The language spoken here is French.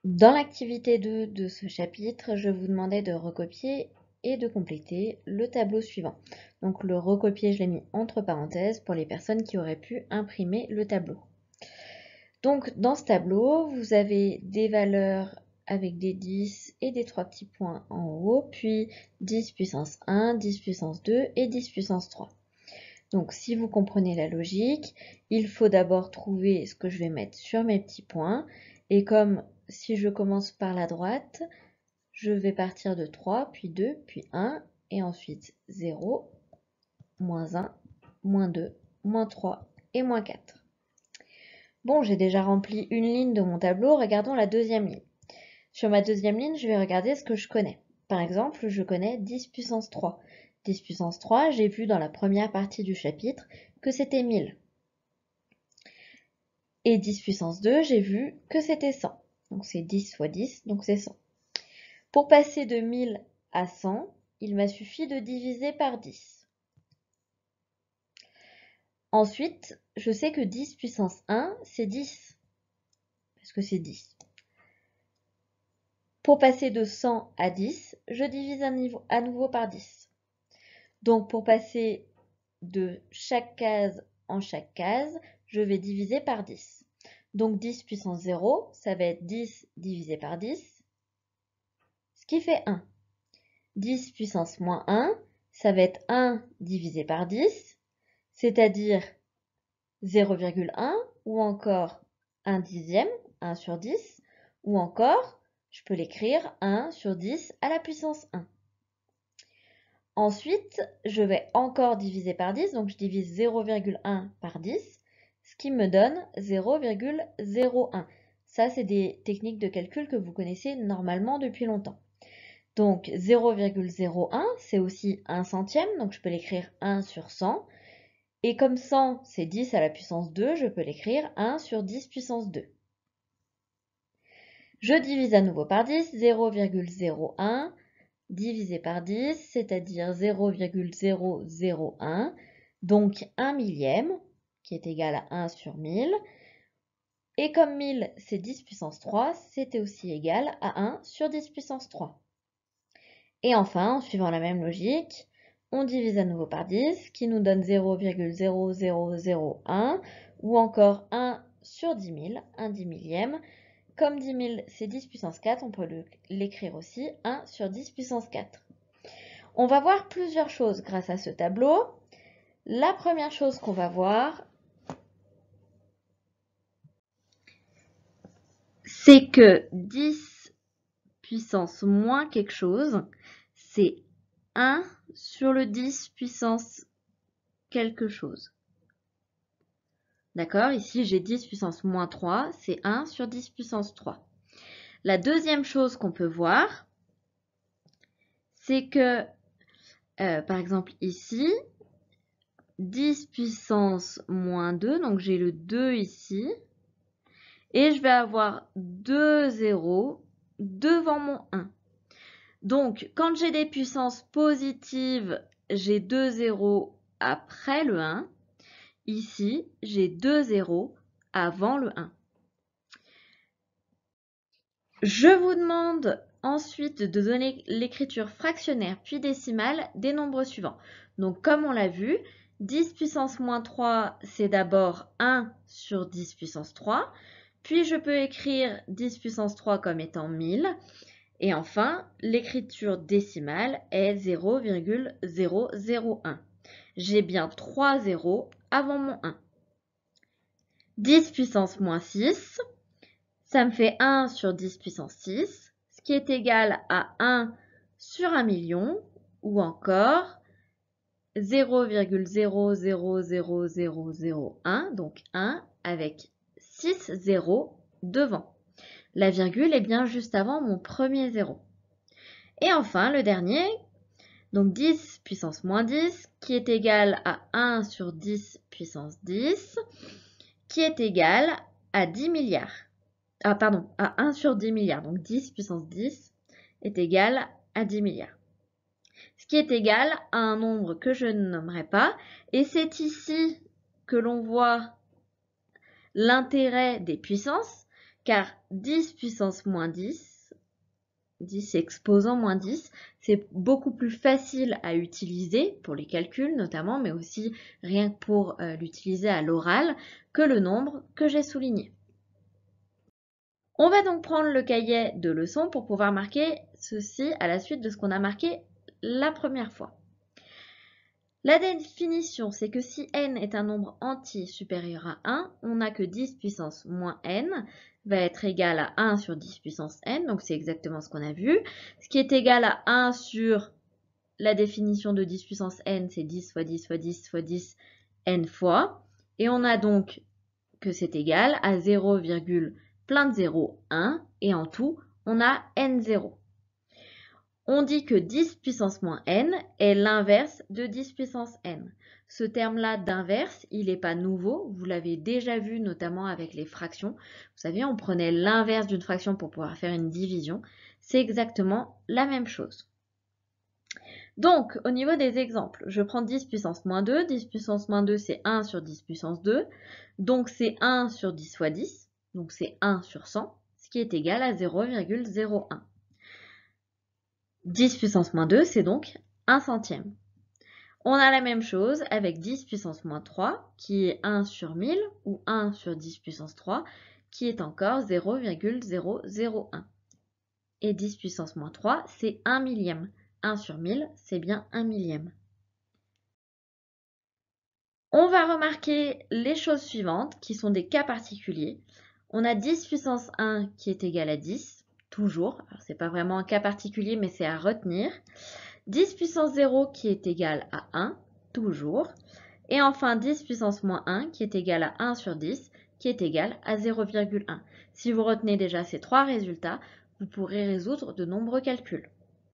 Dans l'activité 2 de ce chapitre, je vous demandais de recopier et de compléter le tableau suivant. Donc le recopier, je l'ai mis entre parenthèses pour les personnes qui auraient pu imprimer le tableau. Donc dans ce tableau, vous avez des valeurs avec des 10 et des 3 petits points en haut, puis 10 puissance 1, 10 puissance 2 et 10 puissance 3. Donc si vous comprenez la logique, il faut d'abord trouver ce que je vais mettre sur mes petits points. Et comme si je commence par la droite, je vais partir de 3, puis 2, puis 1, et ensuite 0, moins 1, moins 2, moins 3 et moins 4. Bon, j'ai déjà rempli une ligne de mon tableau, regardons la deuxième ligne. Sur ma deuxième ligne, je vais regarder ce que je connais. Par exemple, je connais 10 puissance 3. 10 puissance 3, j'ai vu dans la première partie du chapitre que c'était 1000. Et 10 puissance 2, j'ai vu que c'était 100. Donc c'est 10 fois 10, donc c'est 100. Pour passer de 1000 à 100, il m'a suffi de diviser par 10. Ensuite, je sais que 10 puissance 1, c'est 10. Parce que c'est 10. Pour passer de 100 à 10, je divise à nouveau par 10. Donc pour passer de chaque case en chaque case, je vais diviser par 10. Donc 10 puissance 0, ça va être 10 divisé par 10, ce qui fait 1. 10 puissance moins 1, ça va être 1 divisé par 10, c'est-à-dire 0,1 ou encore 1 dixième, 1 sur 10, ou encore, je peux l'écrire 1 sur 10 à la puissance 1. Ensuite, je vais encore diviser par 10, donc je divise 0,1 par 10, ce qui me donne 0,01. Ça, c'est des techniques de calcul que vous connaissez normalement depuis longtemps. Donc 0,01, c'est aussi 1 centième, donc je peux l'écrire 1 sur 100. Et comme 100, c'est 10 à la puissance 2, je peux l'écrire 1 sur 10 puissance 2. Je divise à nouveau par 10, 0,01 divisé par 10, c'est-à-dire 0,001, donc 1 millième, qui est égal à 1 sur 1000. Et comme 1000, c'est 10 puissance 3, c'était aussi égal à 1 sur 10 puissance 3. Et enfin, en suivant la même logique, on divise à nouveau par 10, qui nous donne 0,0001, ou encore 1 sur 10 000, 1 10 millième. Comme 10 000, c'est 10 puissance 4, on peut l'écrire aussi 1 sur 10 puissance 4. On va voir plusieurs choses grâce à ce tableau. La première chose qu'on va voir, c'est que 10 puissance moins quelque chose, c'est 1 sur le 10 puissance quelque chose. D'accord? Ici, j'ai 10 puissance moins 3, c'est 1 sur 10 puissance 3. La deuxième chose qu'on peut voir, c'est que, par exemple ici, 10 puissance moins 2, donc j'ai le 2 ici, et je vais avoir 2 zéros devant mon 1. Donc, quand j'ai des puissances positives, j'ai 2 zéros après le 1. Ici, j'ai 2 zéros avant le 1. Je vous demande ensuite de donner l'écriture fractionnaire puis décimale des nombres suivants. Donc, comme on l'a vu, 10 puissance moins 3, c'est d'abord 1 sur 10 puissance 3. Puis, je peux écrire 10 puissance 3 comme étant 1000. Et enfin, l'écriture décimale est 0,001. J'ai bien 3 zéros avant mon 1. 10 puissance moins 6, ça me fait 1 sur 10 puissance 6, ce qui est égal à 1 sur 1 million, ou encore 0,000001, donc 1 avec 6 zéros devant. La virgule est bien juste avant mon premier zéro. Et enfin, le dernier, donc 10 puissance moins 10, qui est égal à 1 sur 10 puissance 10, qui est égal à 10 milliards. Ah, pardon, à 1 sur 10 milliards. Donc 10 puissance 10 est égal à 10 milliards. Ce qui est égal à un nombre que je ne nommerai pas. Et c'est ici que l'on voit l'intérêt des puissances, car 10 puissance moins 10, 10 exposant moins 10, c'est beaucoup plus facile à utiliser pour les calculs notamment, mais aussi rien que pour l'utiliser à l'oral, que le nombre que j'ai souligné. On va donc prendre le cahier de leçons pour pouvoir marquer ceci à la suite de ce qu'on a marqué la première fois. La définition, c'est que si n est un nombre entier supérieur à 1, on n'a que 10 puissance moins n va être égal à 1 sur 10 puissance n, donc c'est exactement ce qu'on a vu. Ce qui est égal à 1 sur la définition de 10 puissance n, c'est 10 fois 10 fois 10 fois 10 n fois. Et on a donc que c'est égal à 0, plein de 0, 1, et en tout, on a n0. On dit que 10 puissance moins n est l'inverse de 10 puissance n. Ce terme-là d'inverse, il n'est pas nouveau, vous l'avez déjà vu notamment avec les fractions. Vous savez, on prenait l'inverse d'une fraction pour pouvoir faire une division. C'est exactement la même chose. Donc, au niveau des exemples, je prends 10 puissance moins 2. 10 puissance moins 2, c'est 1 sur 10 puissance 2. Donc, c'est 1 sur 10 fois 10. Donc, c'est 1 sur 100, ce qui est égal à 0,01. 10 puissance moins 2, c'est donc 1 centième. On a la même chose avec 10 puissance moins 3, qui est 1 sur 1000, ou 1 sur 10 puissance 3, qui est encore 0,001. Et 10 puissance moins 3, c'est 1 millième. 1 sur 1000, c'est bien 1 millième. On va remarquer les choses suivantes, qui sont des cas particuliers. On a 10 puissance 1 qui est égal à 10, toujours. Alors, c'est pas vraiment un cas particulier, mais c'est à retenir. 10 puissance 0 qui est égal à 1, toujours. Et enfin 10 puissance moins 1 qui est égal à 1 sur 10, qui est égal à 0,1. Si vous retenez déjà ces trois résultats, vous pourrez résoudre de nombreux calculs.